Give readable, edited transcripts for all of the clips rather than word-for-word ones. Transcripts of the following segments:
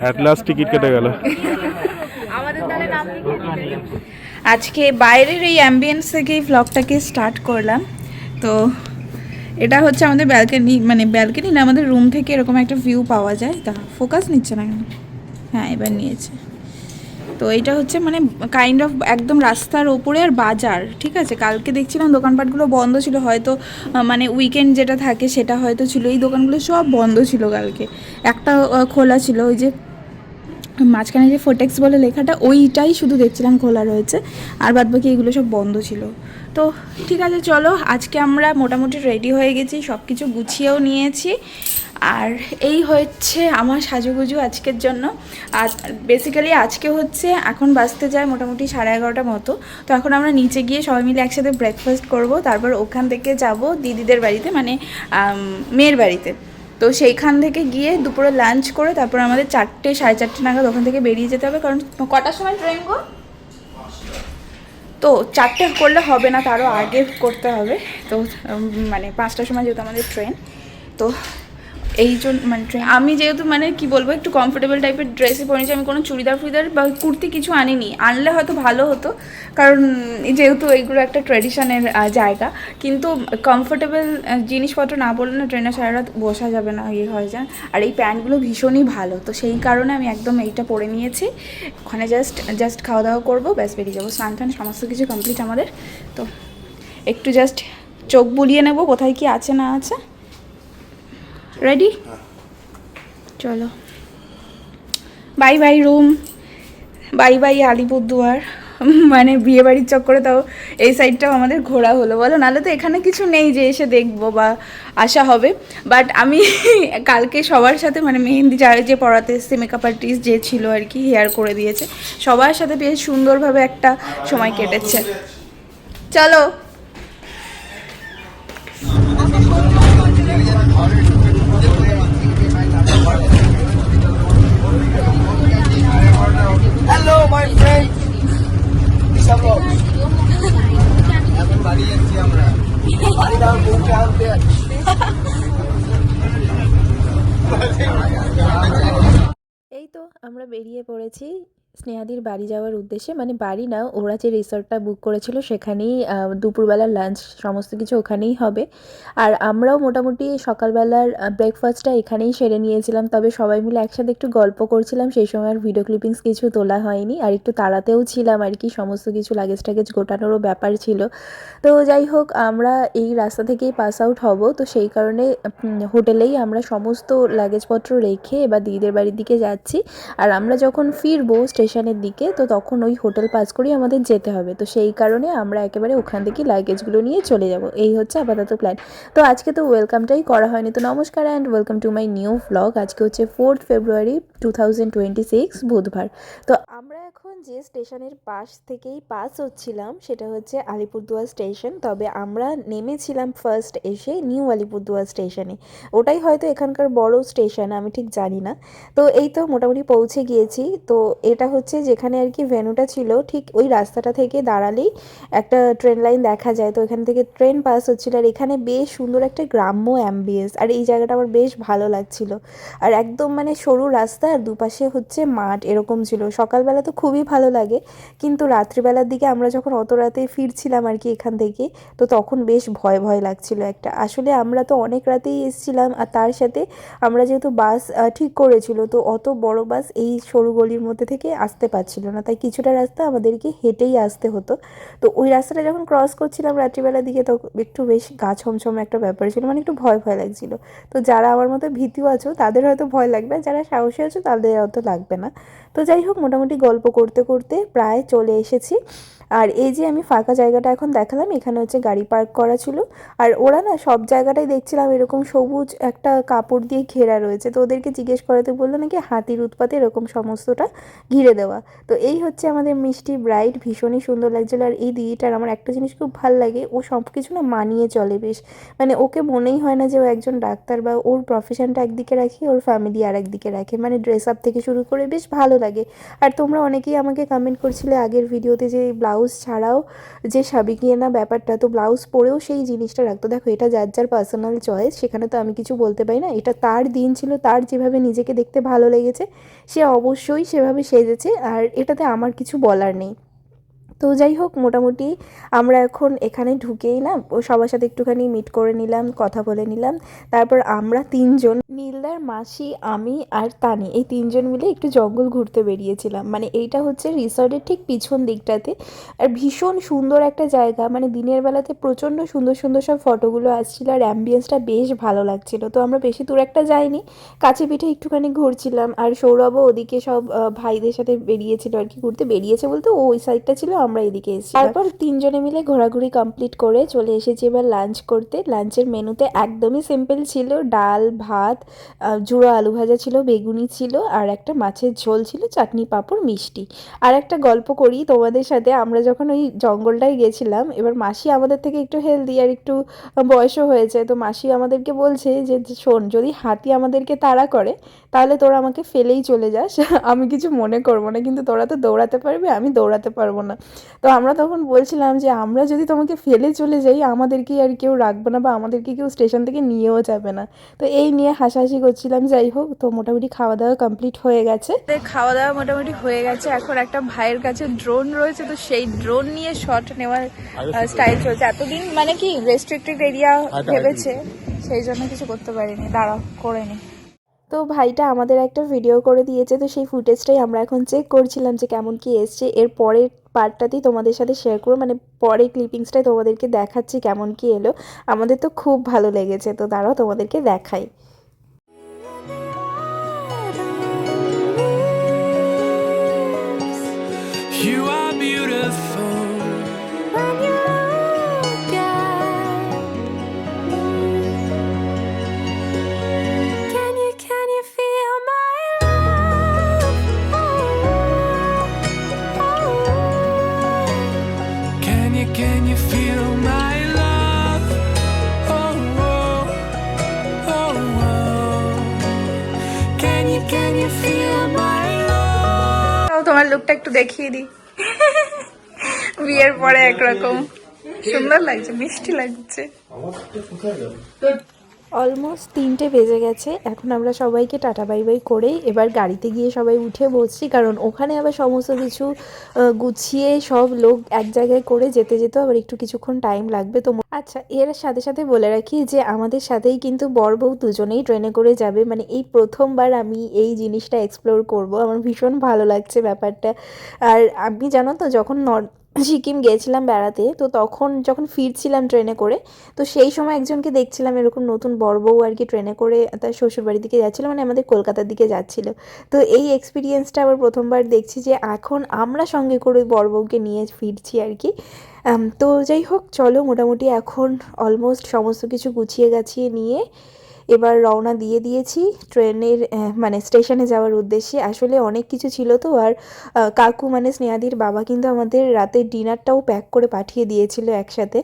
At last ticket কেটে গেল। আজকে বাইরের এই অ্যাম্বিয়েন্স থেকেই ভ্লগটাকে স্টার্ট করলাম। তো এটা হচ্ছে আমাদের ব্যালকনি, মানে ব্যালকনি না, আমাদের রুম থেকে এরকম একটা ভিউ পাওয়া যায়। তা ফোকাস নিচ্ছে না কেন? হ্যাঁ, এবার নিয়েছে। তো এইটা হচ্ছে মানে কাইন্ড অফ একদম রাস্তার ওপরে আর বাজার, ঠিক আছে। কালকে দেখছিলাম দোকানপাটগুলো বন্ধ ছিল, হয়তো মানে উইকেন্ড যেটা থাকে সেটা হয়তো ছিল। এই দোকানগুলো সব বন্ধ ছিল কালকে, একটা খোলা ছিল, ওই যে মাঝখানে যে ফোটেক্স বলে লেখাটা, ওইটাই শুধু দেখছিলাম খোলা রয়েছে, আর বাদবাকি এগুলো সব বন্ধ ছিল। তো ঠিক আছে, চলো আজকে আমরা মোটামুটি রেডি হয়ে গেছি, সব কিছু গুছিয়েও নিয়েছি। আর এই হচ্ছে আমার সাজুগুজু আজকের জন্য। আর বেসিক্যালি আজকে হচ্ছে এখন বাজতে যায় মোটামুটি 11:30 মতো। তো এখন আমরা নিচে গিয়ে সবাই মিলে একসাথে ব্রেকফাস্ট করব, তারপর ওখান থেকে যাব দিদিদের বাড়িতে, মানে মেয়ের বাড়িতে। তো সেইখান থেকে গিয়ে দুপুরে লাঞ্চ করে তারপর আমাদের 4টে 4:30 নাগাদ ওখান থেকে বেরিয়ে যেতে হবে। কারণ কটার সময় ট্রেন গো? তো 4টে করলে হবে না, তারও আগে করতে হবে। তো মানে 5টার সময় যেহেতু আমাদের ট্রেন, তো এই জন্য মানে আমি যেহেতু মানে কি বলবো, একটু কমফোর্টেবল টাইপের ড্রেসই পরেছি। আমি কোনো চুড়িদার ফুড়িদার বা কুর্তি কিছু আনিনি, আনলে হয়তো ভালো হতো, কারণ যেহেতু এইগুলো একটা ট্র্যাডিশনের জায়গা। কিন্তু কমফোর্টেবল জিনিসপত্র না পরলে না ট্রেনে সারা রাত বসা যাবে না, ইয়ে হয়ে যায়। আর এই প্যান্টগুলো ভীষণই ভালো, তো সেই কারণে আমি একদম এইটা পরে নিয়েছি। ওখানে জাস্ট খাওয়া দাওয়া করবো, ব্যাস বেরিয়ে যাবো। স্নান টান সমস্ত কিছু কমপ্লিট আমাদের। তো একটু জাস্ট চোখ বুলিয়ে নেবো কোথায় কি আছে না আছে। রেডি? চলো, bye bye room, bye bye Alipurduar. মানে বিয়েবাড়ির চক্করে তাও এই সাইডটাও আমাদের ঘোরা হলো, বলো। নাহলে তো এখানে কিছু নেই যে এসে দেখবো বা আসা হবে। বাট আমি কালকে সবার সাথে, মানে মেহেন্দি যারা যে পড়াতে এসছে, মেকআপ আর্টিস্ট যে ছিল আর কি, হেয়ার করে দিয়েছে, সবার সাথে বেশ সুন্দরভাবে একটা সময় কেটেছে। চলো। হ্যালো মাই ফ্রেন্ড, এখন বাড়ি যাচ্ছি আমরা। বাড়ি যাওয়ার বউকে আনতে যাচ্ছি। এই তো আমরা বেরিয়ে পড়েছি স্নেহাদির বাড়ি যাওয়ার উদ্দেশ্যে। মানে বাড়ি না, ওরা যে রিসর্টটা বুক করেছিল সেখানেই দুপুরবেলার লাঞ্চ সমস্ত কিছু ওখানেই হবে। আর আমরাও মোটামুটি সকালবেলার ব্রেকফাস্টটা এখানেই সেরে নিয়েছিলাম। তবে সবাই মিলে একসাথে একটু গল্প করছিলাম, সেই সময় আর ভিডিও ক্লিপিংস কিছু তোলা হয়নি। আর একটু তাড়াতেও ছিলাম আর কি, সমস্ত কিছু লাগেজ টাগেজ গোটানোরও ব্যাপার ছিল। তো যাই হোক, আমরা এই রাস্তা থেকেই পাস আউট হব, তো সেই কারণে হোটেলেই আমরা সমস্ত লাগেজপত্র রেখে এবার দিদিদের বাড়ির দিকে যাচ্ছি। আর আমরা যখন ফিরবো স্টেশনের দিকে, তো তখন ওই হোটেল পাস করেই আমাদের যেতে হবে। তো সেই কারণে আমরা একেবারে ওখান থেকে লাগেজগুলো নিয়ে চলে যাব, এই হচ্ছে আপাতত প্ল্যান। তো আজকে তো ওয়েলকামটাই করা হয়নি। তো নমস্কার and welcome to my new vlog. আজকে হচ্ছে 4 ফেব্রুয়ারি 2026 বুধবার। তো আমরা এখন যে স্টেশনের পাশ থেকেই পাস হচ্ছিলাম সেটা হচ্ছে আলিপুরদুয়ার স্টেশন। তবে আমরা নেমেছিলাম ফার্স্ট এসে নিউ আলিপুরদুয়ার স্টেশনে। ওটাই হয়তো এখানকার বড় স্টেশন, আমি ঠিক জানি না। তো এই তো মোটামুটি পৌঁছে গিয়েছি। তো এটা হচ্ছে যেখানে আর কি ভেন্যুটা ছিল, ঠিক ওই রাস্তাটা থেকে দাঁড়ালেই একটা ট্রেন লাইন দেখা যায়। তো এখান থেকে ট্রেন পাস হচ্ছিলো, আর এখানে বেশ সুন্দর একটা গ্রাম্য অ্যাম্বিয়েন্স, আর এই জায়গাটা আমার বেশ ভালো লাগছিল। আর একদম মানে সরু রাস্তা আর দুপাশে হচ্ছে মাঠ, এরকম ছিল। সকালবেলা তো খুবই ভালো লাগে, কিন্তু রাত্রিবেলার দিকে আমরা যখন অত রাতে ফিরছিলাম আর কি এখান থেকে, তো তখন বেশ ভয় ভয় লাগছিল একটা। আসলে আমরা তো অনেক রাতেই এসেছিলাম, আর তার সাথে আমরা যেহেতু বাস ঠিক করেছিল, তো অত বড় বাস এই সরু গলির মধ্যে থেকে আসতে পারছিল না, তাই কিছুটা রাস্তা আমাদেরকে হেঁটেই আসতে হতো। তো ওই রাস্তাটা যখন ক্রস করছিলাম রাত্রিবেলার দিকে, তো একটু বেশ গা ছমছম একটা ব্যাপার ছিল, মানে একটু ভয় ভয় লাগছিল। তো যারা আমার মতো ভীতিও আছো তাদের হয়তো ভয় লাগবে, যারা সাহসী আছো তাদের অত লাগবে না। তো যাই হোক, মোটামুটি গল্প করতে করতে প্রায় চলে এসেছি। আর এই যে আমি ফাঁকা জায়গাটা এখন দেখালাম, এখানে হচ্ছে গাড়ি পার্ক করা ছিল। আর ওরা না সব জায়গাটাই দেখছিলাম এরকম সবুজ একটা কাপড় দিয়ে ঘেরা রয়েছে। তো ওদেরকে জিজ্ঞেস করাতে বললো নাকি হাতির উৎপাতে এরকম সমস্তটা ঘিরে দেওয়া। তো এই হচ্ছে আমাদের মিষ্টি ব্রাইড, ভীষণই সুন্দর লাগছিলো। আর এই দিদিটার আমার একটা জিনিস খুব ভালো লাগে, ও সব কিছু না মানিয়ে চলে বেশ। মানে ওকে মনেই হয় না যে ও একজন ডাক্তার, বা ওর প্রফেশনটা একদিকে রাখি, ওর ফ্যামিলি আর একদিকে রাখে। মানে ড্রেস আপ থেকে শুরু করে বেশ ভালো লাগে। আর তোমরা অনেকেই আমাকে কমেন্ট করছিলে আগের ভিডিওতে যে ব্লাউজ ছাড়াও যে সাবিকিয়ানা ব্যাপারটা, তো ব্লাউজ পরেও সেই জিনিসটা রাখতো। দেখো এটা যার যার পার্সোনাল চয়েস, সেখানে তো আমি কিছু বলতে পারি না। এটা তার দিন ছিল, তার যেভাবে নিজেকে দেখতে ভালো লেগেছে সে অবশ্যই সেভাবে সেজেছে, আর এটাতে আমার কিছু বলার নেই। তো যাই হোক, মোটামুটি আমরা এখন এখানে ঢুকেই না ও সবার সাথে একটুখানি মিট করে নিলাম, কথা বলে নিলাম। তারপর আমরা তিনজন, নীলদার মাসি, আমি আর তানি, এই তিনজন মিলে একটু জঙ্গল ঘুরতে বেরিয়েছিলাম। মানে এইটা হচ্ছে রিসর্টের ঠিক পিছন দিকটাতে, আর ভীষণ সুন্দর একটা জায়গা। মানে দিনের বেলাতে প্রচণ্ড সুন্দর সুন্দর সব ফটোগুলো আসছিল, আর অ্যাম্বিয়েন্সটা বেশ ভালো লাগছিল। তো আমরা বেশি দূর একটা যাইনি, কাছে পিঠে একটুখানি ঘুরছিলাম। আর সৌরভও ওদিকে সব ভাইদের সাথে বেরিয়েছিল আর কি, ঘুরতে বেরিয়েছে বলতে ও ওই সাইডটা ছিল, আমরা এদিকে এসেছি। তারপর তিনজনে মিলে ঘোরাঘুরি কমপ্লিট করে চলে এসেছি এবার লাঞ্চ করতে। লাঞ্চের মেনুতে একদমই সিম্পল ছিল, ডাল ভাত, জুড়ো আলু ভাজা ছিল, বেগুনি ছিল, আর একটা মাছের ঝোল ছিল, চাটনি পাঁপড় মিষ্টি। আর একটা গল্প করি তোমাদের সাথে, আমরা যখন ওই জঙ্গলটায় গেছিলাম, এবার মাসি আমাদের থেকে একটু হেলদি আর একটু বয়সও হয়েছে, তো মাসি আমাদেরকে বলছে যে শোন, যদি হাতি আমাদেরকে তাড়া করে তাহলে তোরা আমাকে ফেলেই চলে যাস, আমি কিছু মনে করবো না, কিন্তু তোরা তো দৌড়াতে পারবি, আমি দৌড়াতে পারবো না। তো আমরা তখন বলছিলাম যে আমরা যদি তোমাকে ফেলে চলে যাই আমাদেরকে আর কেউ রাখবে না, বা আমাদেরকে কেউ স্টেশন থেকে নিয়েও যাবে না। তো এই নিয়ে হাসাহাসি করছিলাম। যাই হোক, তো মোটামুটি খাওয়া দাওয়া কমপ্লিট হয়ে গেছে। খাওয়া দাওয়া মোটামুটি হয়ে গেছে। এখন একটা ভাইয়ের কাছে ড্রোন রয়েছে, তো সেই ড্রোন নিয়ে শট নেওয়ার স্টাইল চলছে। এতদিন মানে কি রেস্ট্রিক্টেড এরিয়া ভেবেছে, সেই জন্য কিছু করতে পারিনি, দাঁড়াও করে নি। তো ভাইটা আমাদের একটা ভিডিও করে দিয়েছে, তো সেই ফুটেজটাই আমরা এখন চেক করছিলাম যে কেমন কি এসছে। এর পরের পার্টটাতেই তোমাদের সাথে শেয়ার করবো, মানে পরে ক্লিপিংসটাই তোমাদেরকে দেখাচ্ছি কেমন কি এলো। আমাদের তো খুব ভালো লেগেছে, তো দাঁড়াও তোমাদেরকে দেখাই। You are beautiful when you look at me. Can you feel my love? Oh, oh. Can you feel my love? Oh, oh, oh, oh. Can you feel my love? তোমার লুকটা একটু দেখিয়ে দিই। বিয়ের পরে একরকম সুন্দর লাগছে, মিষ্টি লাগছে। অলমোস্ট 3টে বেজে গেছে। এখন আমরা সবাইকে টাটা বাই বাই করে এবার গাড়িতে গিয়ে সবাই উঠে বসছি, কারণ ওখানে আবার সমস্ত কিছু গুছিয়ে সব লোক এক জায়গায় করে যেতে যেতে আবার একটু কিছুক্ষণ টাইম লাগবে। তো আচ্ছা, এর সাথে সাথে বলে রাখি যে আমাদের সাথেই কিন্তু বর বউ দুজনেই ট্রেনে করে যাবে। মানে এই প্রথমবার আমি এই জিনিসটা এক্সপ্লোর করব, আমার ভীষণ ভালো লাগছে ব্যাপারটা। আর আমি জানো তো, যখন সিকিম গিয়েছিলাম বেড়াতে, তো তখন যখন ফিরছিলাম ট্রেনে করে, তো সেই সময় একজনকে দেখছিলাম এরকম নতুন বর বউ আর কি ট্রেনে করে তার শ্বশুরবাড়ির দিকে যাচ্ছিলো, মানে আমাদের কলকাতার দিকে যাচ্ছিলো। তো এই এক্সপিরিয়েন্সটা আবার প্রথমবার দেখছি যে এখন আমরা সঙ্গে করে বর বউকে নিয়ে ফিরছি আর কি। তো যাই হোক, চলো মোটামুটি এখন অলমোস্ট সমস্ত কিছু গুছিয়ে গাছিয়ে নিয়ে এবার রওনা দিয়ে দিয়েছি ট্রেনের মানে স্টেশনে যাওয়ার উদ্দেশ্যে। আসলে অনেক কিছু ছিল তো, আর কাকু মানে স্নেহাদির বাবা কিন্তু আমাদের রাতের ডিনারটাও প্যাক করে পাঠিয়ে দিয়েছিল একসাথে,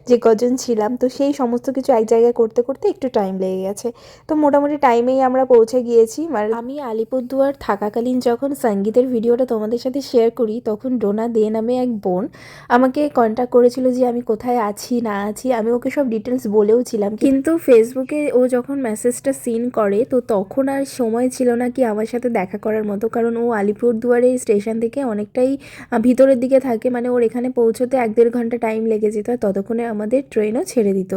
যে কজন ছিলাম। তো সেই সমস্ত কিছু এক জায়গায় করতে করতে একটু টাইম লেগে গেছে। তো মোটামুটি টাইমেই আমরা পৌঁছে গিয়েছি। আর আমি আলিপুরদুয়ার থাকাকালীন যখন সঙ্গীতের ভিডিওটা তোমাদের সাথে শেয়ার করি, তখন ডোনা দে নামে এক বোন আমাকে কন্ট্যাক্ট করেছিল যে আমি কোথায় আছি না আছি। আমি ওকে সব ডিটেলস বলেও ছিলাম, কিন্তু ফেসবুকে ও যখন মেসেজটা সিন করে তো তখন আর সময় ছিল না কি আমার সাথে দেখা করার মতো, কারণ ও আলিপুরদুয়ারের স্টেশন থেকে অনেকটাই ভিতরের দিকে থাকে। মানে ওর এখানে পৌঁছতে 1-1.5 ঘন্টা টাইম লেগে যেত, আর ততক্ষণে আমাদের ট্রেনও ছেড়ে দিত।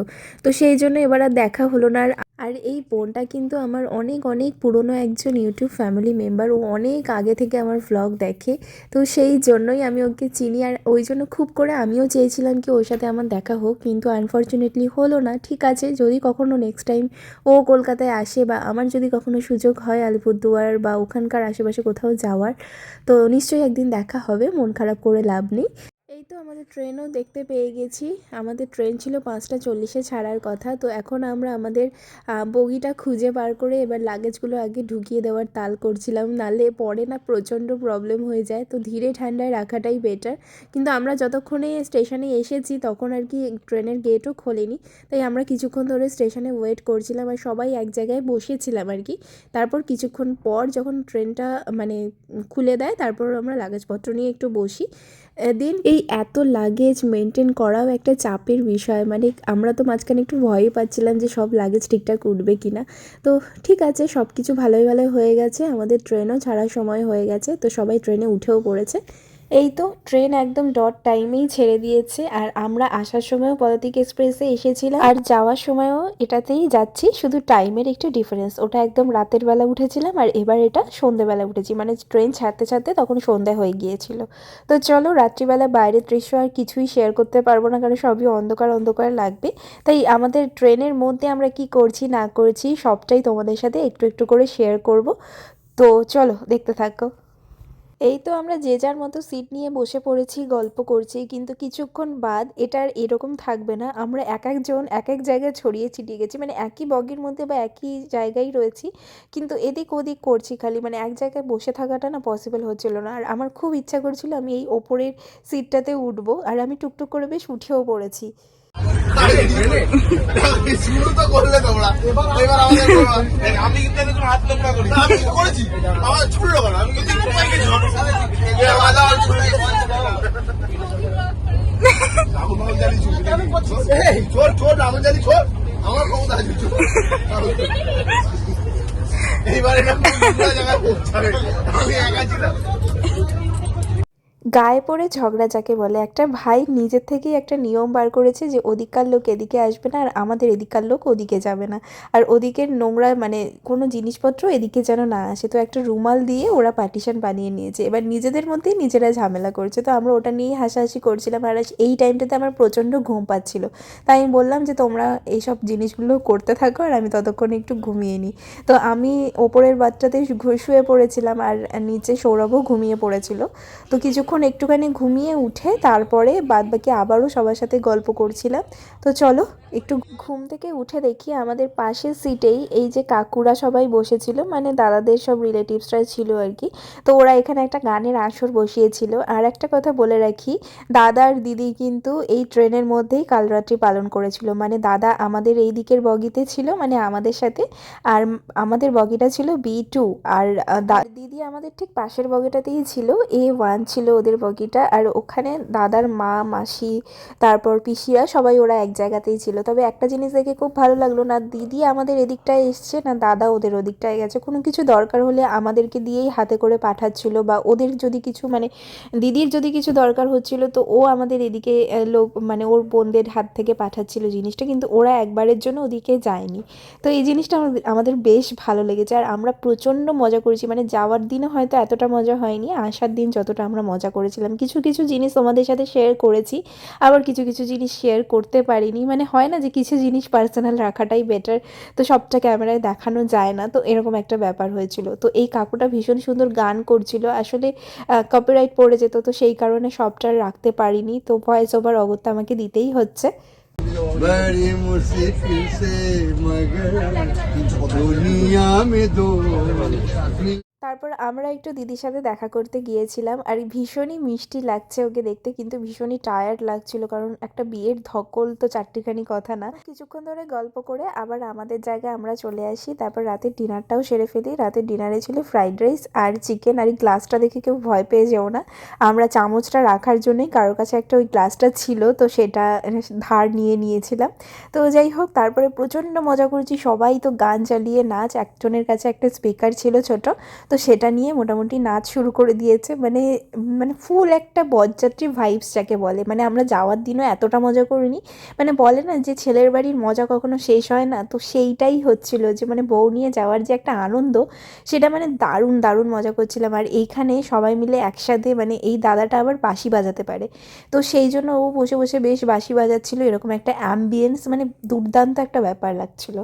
তো সেই জন্য এবার আর দেখা হলো না। আর এই বোনটা কিন্তু আমার অনেক অনেক পুরনো একজন ইউটিউব ফ্যামিলি মেম্বার, ও অনেক আগে থেকে আমার ভ্লগ দেখে, তো সেই জন্যই আমি ওকে চিনি। আর ওই জন্য খুব করে আমিও চেয়েছিলাম কি ওর সাথে আমার দেখা হোক, কিন্তু আনফর্চুনেটলি হলো না। ঠিক আছে, যদি কখনো নেক্সট টাইম ও কলকাতায় আসে, বা আমার যদি কখনো সুযোগ হয় আলিপুরদুয়ার বা ওখানকার আশেপাশে কোথাও যাওয়ার, তো নিশ্চয়ই একদিন দেখা হবে, মন খারাপ করে লাভ নেই। এই তো আমাদের ট্রেনও দেখতে পেয়ে গেছি। আমাদের ট্রেন ছিল 5:40-এ ছাড়ার কথা। তো এখন আমরা আমাদের বগিটা খুঁজে বার করে এবার লাগেজগুলো আগে ঢুকিয়ে দেওয়ার তাল করছিলাম, নাহলে পরে না প্রচণ্ড প্রবলেম হয়ে যায়। তো ধীরে ঠান্ডায় রাখাটাই বেটার। কিন্তু আমরা যতক্ষণে স্টেশনে এসেছি তখন আর কি ট্রেনের গেটও খোলেনি, তাই আমরা কিছুক্ষণ ধরে স্টেশনে ওয়েট করছিলাম আর সবাই এক জায়গায় বসেছিলাম আর কি। তারপর কিছুক্ষণ পর যখন ট্রেনটা মানে খুলে দেয় তারপর আমরা লাগেজপত্র নিয়ে একটু বসি। দেন এই এত লাগেজ মেনটেন করাও একটা চাপের বিষয়, মানে আমরা তো মাঝখানে একটু ভয়ই পাচ্ছিলাম যে সব লাগেজ ঠিকঠাক উঠবে কি না। তো ঠিক আছে, সব কিছু ভালোই হয়ে গেছে। আমাদের ট্রেনও ছাড়ার সময় হয়ে গেছে, তো সবাই ট্রেনে উঠেও পড়েছে। এই তো ট্রেন একদম ডট টাইমেই ছেড়ে দিয়েছে। আর আমরা আসার সময়ও পদাতিক এক্সপ্রেসে এসেছিলাম আর যাওয়ার সময়ও এটাতেই যাচ্ছি, শুধু টাইমের একটু ডিফারেন্স। ওটা একদম রাতের বেলা উঠেছিলাম আর এবার এটা সন্ধ্যেবেলা উঠেছি, মানে ট্রেন ছাড়তে ছাড়তে তখন সন্ধ্যা হয়ে গিয়েছিল। তো চলো, রাত্রিবেলা বাইরের দৃশ্য আর কিছুই শেয়ার করতে পারবো না, কারণ সবই অন্ধকার অন্ধকার লাগবে। তাই আমাদের ট্রেনের মধ্যে আমরা কি করছি না করছি সবটাই তোমাদের সাথে একটু একটু করে শেয়ার করব। তো চলো দেখতে থাকো। এই তো আমরা যে যার মতো সিট নিয়ে বসে পড়েছি, গল্প করছি, কিন্তু কিছুক্ষণ বাদ এটা আর এরকম থাকবে না। আমরা এক একজন এক এক জায়গায় ছড়িয়ে ছিটিয়ে গেছি, মানে একই বগির মধ্যে বা একই জায়গায় রয়েছি, কিন্তু এদিক ওদিক করছি খালি, মানে এক জায়গায় বসে থাকাটা না পসিবল হচ্ছিল না। আর আমার খুব ইচ্ছা করছিল আমি এই ওপরের সিটটাতে উঠবো, আর আমি টুকটুক করে বেশ উঠেও পড়েছি। শুরু তো করলে তোমরা, এবার আমাদের আমি কিন্তু একজন হাত লম্বা করি, আমি করেছি আমার ছুড়লো কেন, আমি কিন্তু ছোট ছোট রাহুল জানি ছোট আমার ক্ষমতা আছে, এইবারে জায়গায় পৌঁছাবে, আমি একা ছিলাম। গায়ে পড়ে ঝগড়া যাকে বলে, একটা ভাই নিজের থেকেই একটা নিয়ম বার করেছে যে ওদিককার লোক এদিকে আসবে না আর আমাদের এদিককার লোক ওদিকে যাবে না, আর ওদিকের নোংরা মানে কোনো জিনিসপত্র এদিকে যেন না আসে। তো একটা রুমাল দিয়ে ওরা পার্টিশন বানিয়ে নিয়েছে, এবার নিজেদের মধ্যেই নিজেরা ঝামেলা করছে। তো আমরা ওটা নিয়েই হাসাহাসি করছিলাম, আর এই টাইমটাতে আমার প্রচণ্ড ঘুম পাচ্ছিল, তাই আমি বললাম যে তোমরা এইসব জিনিসগুলো করতে থাকো আর আমি ততক্ষণে একটু ঘুমিয়ে নিই। তো আমি ওপরের বাচ্চাতে শুয়ে পড়েছিলাম আর নিচে সৌরভও ঘুমিয়ে পড়েছিল। তো কিছুক্ষণ একটুখানি ঘুমিয়ে উঠে তারপরে বাদবাকি আবারও সবার সাথে গল্প করছিলাম। তো চলো একটু ঘুম থেকে উঠে দেখি আমাদের পাশের সিটেই এই যে কাকুরা সবাই বসেছিল, মানে দাদাদের সব রিলেটিভসরা ছিল আর কি। তো ওরা এখানে একটা গানের আসর বসিয়েছিল। আর একটা কথা বলে রাখি, দাদার দিদি কিন্তু এই ট্রেনের মধ্যেই কাল রাত্রি পালন করেছিল, মানে দাদা আমাদের এই দিকের বগিতে ছিল মানে আমাদের সাথে, আর আমাদের বগিটা ছিল B2, আর দিদি আমাদের ঠিক পাশের বগিটাতেই ছিল, A1 ছিল ওদের বগিটা। আর ওখানে দাদার মা মাসি তারপর পিসিরা সবাই ওরা এক জায়গাতেই ছিল। তবে একটা জিনিস দেখে খুব ভালো লাগলো, না দিদি আমাদের এদিকটায় এসছে না দাদা ওদের ওদিকটায় গেছে, কোনো কিছু দরকার হলে আমাদেরকে দিয়েই হাতে করে পাঠাচ্ছিল, বা ওদের যদি কিছু মানে দিদির যদি কিছু দরকার হচ্ছিল তো ও আমাদের এদিকে লোক মানে ওর বোনদের হাত থেকে পাঠাচ্ছিল জিনিসটা, কিন্তু ওরা একবারের জন্য ওদিকে যায়নি। তো এই জিনিসটা আমাদের বেশ ভালো লেগেছে আর আমরা প্রচণ্ড মজা করেছি, মানে যাওয়ার দিনে হয়তো এতটা মজা হয়নি, আসার দিন যতটা আমরা মজা করেছিলাম। কিছু কিছু জিনিস তোমাদের সাথে শেয়ার করেছি, আবার কিছু কিছু জিনিস শেয়ার করতে পারিনি, মানে হয় না যে কিছু জিনিস পার্সোনাল রাখাটাই বেটার, তো সবটা ক্যামেরায় দেখানো যায় না, তো এরকম একটা ব্যাপার হয়েছিল। তো এই কাকুটা ভীষণ সুন্দর গান করছিল, আসলে কপিরাইট পড়ে যেত, তো সেই কারণে সবটা রাখতে পারিনি, তো ভয়েস ওভার অগত্যা আমাকে দিতেই হচ্ছে। बड़ी मुश्किल से मगर दुनिया में दो। তারপর আমরা একটু দিদির সাথে দেখা করতে গিয়েছিলাম, আর ভীষণই মিষ্টি লাগছে ওকে দেখতে, কিন্তু ভীষণই টায়ার্ড লাগছিল, কারণ একটা বিয়ের ধকল তো চারটিখানি কথা না। কিছুক্ষণ ধরে গল্প করে আবার আমাদের জায়গায় আমরা চলে আসি, তারপর রাতের ডিনারটাও সেরে ফেলি। রাতের ডিনারে ছিল ফ্রাইড রাইস আর চিকেন। আর এই গ্লাসটা দেখে কেউ ভয় পেয়ে যেও না, আমরা চামচটা রাখার জন্যই কারোর কাছে একটা ওই গ্লাসটা ছিল, তো সেটা ধার নিয়েছিলাম। তো যাই হোক, তারপরে প্রচণ্ড মজা করেছি, সবাই তো গান চালিয়ে নাচ, একজনের কাছে একটা স্পিকার ছিল ছোট, তো সেটা নিয়ে মোটামুটি নাচ শুরু করে দিয়েছে, মানে ফুল একটা বরযাত্রী ভাইবস যাকে বলে। মানে আমরা যাওয়ার দিনও এতটা মজা করিনি, মানে বলে না যে ছেলের বাড়ির মজা কখনো শেষ হয় না, তো সেইটাই হচ্ছিল যে মানে বউ নিয়ে যাওয়ার যে একটা আনন্দ, সেটা মানে দারুণ দারুণ মজা করছিলাম। আর এইখানে সবাই মিলে একসাথে, মানে এই দাদাটা আবার বাঁশি বাজাতে পারে, তো সেই জন্য ও বসে বসে বেশ বাঁশি বাজাচ্ছিল, এরকম একটা অ্যাম্বিয়েন্স, মানে দুর্দান্ত একটা ব্যাপার লাগছিল।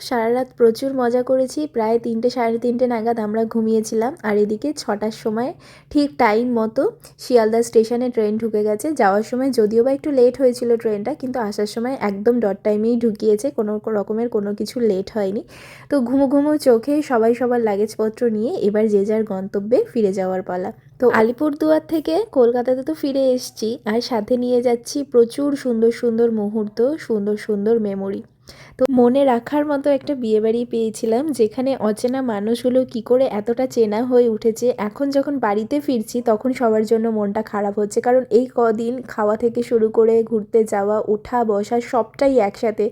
সারা রাত প্রচুর মজা করেছি, প্রায় 3টে সাড়ে 3টে নাগাদ আমরা ঘুমিয়েছিলাম। আর এদিকে 6টার সময় ঠিক টাইম মতো শিয়ালদা স্টেশনে ট্রেন ঢুকে গেছে। যাওয়ার সময় যদিও বা একটু লেট হয়েছিল ট্রেনটা, কিন্তু আসার সময় একদম ডট টাইমেই ঢুকিয়েছে, কোনো রকমের কোনো কিছু লেট হয়নি। তো ঘুমো ঘুমো চোখে সবাই সবার লাগেজপত্র নিয়ে এবার যে যার গন্তব্যে ফিরে যাওয়ার পালা। তো আলিপুরদুয়ার থেকে কলকাতাতে তো ফিরে এসেছি, আর সাথে নিয়ে যাচ্ছি প্রচুর সুন্দর সুন্দর মুহূর্ত, সুন্দর সুন্দর মেমোরি। তো মনে রাখার মতো একটা বিয়েবাড়ি পেয়েছিলাম, যেখানে অচেনা মানুষগুলো কি করে এতটা চেনা হয়ে উঠেছে। এখন যখন বাড়িতে ফিরছি তখন সবার জন্য মনটা খারাপ হচ্ছে, কারণ এই কদিন খাওয়া থেকে শুরু করে ঘুরতে যাওয়া, ওঠা বসা সবটাই একসাথে।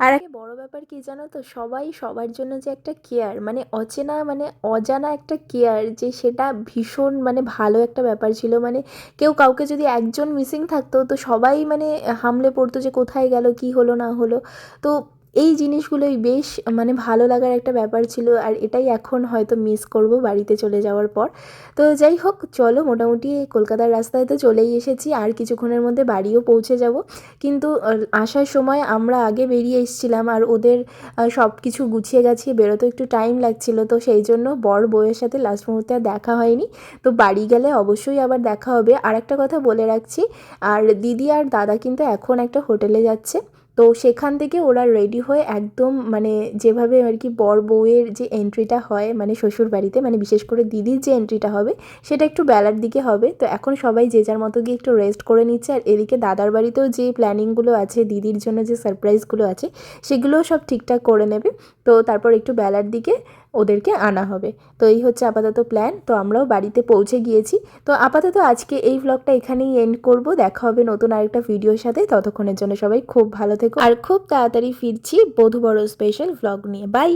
আর একটা বড় ব্যাপার কি জানো তো, সবাই সবার জন্য যে একটা কেয়ার, মানে অচেনা মানে অজানা একটা কেয়ার, যে সেটা ভীষণ মানে ভালো একটা ব্যাপার ছিল। মানে কেউ কাউকে যদি একজন মিসিং থাকতো তো সবাই মানে হামলে পড়তো যে কোথায় গেল, কি হলো না হলো। তো এই জিনিসগুলোই বেশ মানে ভালো লাগার একটা ব্যাপার ছিল, আর এটাই এখন হয়তো মিস করব বাড়িতে চলে যাওয়ার পর। তো যাই হোক, চলো মোটামুটি কলকাতার রাস্তায় তো চলেই এসেছি, আর কিছুক্ষণের মধ্যে বাড়িও পৌঁছে যাব। কিন্তু আসার সময় আমরা আগে বেরিয়ে এসেছিলাম, আর ওদের সব কিছু গুছিয়ে গাছিয়ে বেরোতে একটু টাইম লাগছিল, তো সেই জন্য বর বউয়ের সাথে লাস্ট মুহূর্তে আর দেখা হয়নি। তো বাড়ি গেলে অবশ্যই আবার দেখা হবে। আর একটা কথা বলে রাখছি, আর দিদি আর দাদা কিন্তু এখন একটা হোটেলে যাচ্ছে, তো সেখান থেকে ওরা রেডি হয়ে একদম মানে যেভাবে আর কি বর বউয়ের যে এন্ট্রিটা হয় মানে শ্বশুর বাড়িতে, মানে বিশেষ করে দিদির যে এন্ট্রিটা হবে সেটা একটু বেলার দিকে হবে। তো এখন সবাই যে যার মতো গিয়ে একটু রেস্ট করে নিচ্ছে, আর এদিকে দাদার বাড়িতেও যে প্ল্যানিংগুলো আছে, দিদির জন্য যে সারপ্রাইজগুলো আছে সেগুলোও সব ঠিকঠাক করে নেবে। তো তারপর একটু বেলার দিকে ওদেরকে আনা হবে। তো এই হচ্ছে আপাতত প্ল্যান। তো আমরাও বাড়িতে পৌঁছে গিয়েছি। তো আপাতত আজকে এই ভ্লগটা এখানেই এন্ড করব। দেখা হবে নতুন আরেকটা ভিডিওর সাথে। ততক্ষণের জন্য সবাই খুব ভালো থেকো, আর খুব তাড়াতাড়ি ফিরছি বধূবর স্পেশাল ভ্লগ নিয়ে। বাই।